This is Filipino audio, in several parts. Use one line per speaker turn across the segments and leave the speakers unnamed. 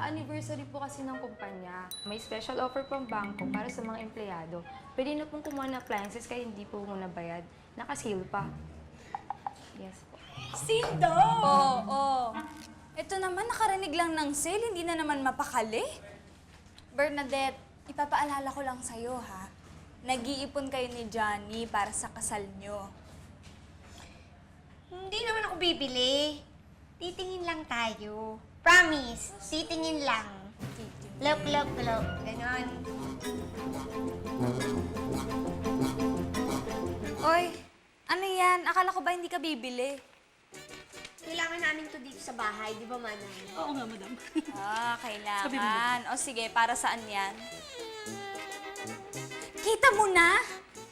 Anniversary po kasi ng kumpanya. May special offer pang bangko para sa mga empleyado. Pwede na pong kumuha ng appliances kaya hindi po muna bayad. Naka-sale pa. Yes po.
Sale daw! Oo. Ito naman, nakarinig lang ng sale, hindi na naman mapakali. Bernadette, ipapaalala ko lang sa'yo, ha? Nag-iipon kayo ni Johnny para sa kasal nyo.
Hindi naman ako bibili. Titingin lang tayo. Promise, titingin lang. Look, look, look. Ganon.
Oy, ano yan? Akala ko ba hindi ka bibili?
Kailangan namin to dito sa bahay, di ba, Manay?
Oo nga, madam.
Kailangan. O sige, para saan yan? Kita mo na!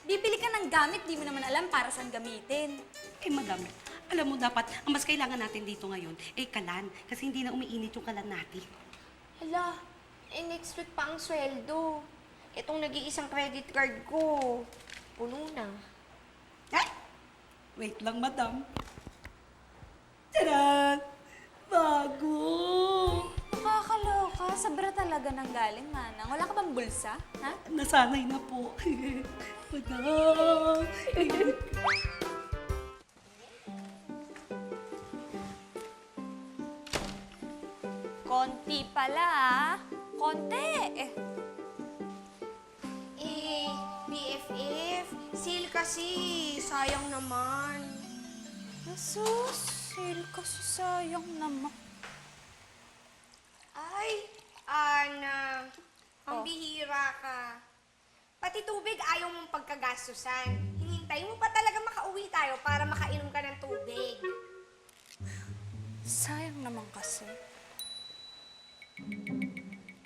Bibili ka ng gamit, di mo naman alam para saan gamitin.
Madam, alam mo dapat, ang mas kailangan natin dito ngayon, kalan. Kasi hindi na umiinit yung kalan natin.
Hala, next week pa ang sweldo. Itong nag-iisang credit card ko, puno na.
Ay! Wait lang, madam. Tadaan! Bago!
Nakakaloka. Sabra talaga ng galing, Manang. Wala ka bang bulsa? Ha?
Nasanay na po. Madam!
Konti pala, ah. Konti.
BFF, sale kasi. Sayang naman.
Asus, sale kasi sayang naman.
Ay, Ana, ang
Oh.
bihira ka. Pati tubig ayaw mong pagkagastusan. Hinihintay mo pa talaga makauwi tayo para makainom ka ng tubig.
Sayang naman kasi.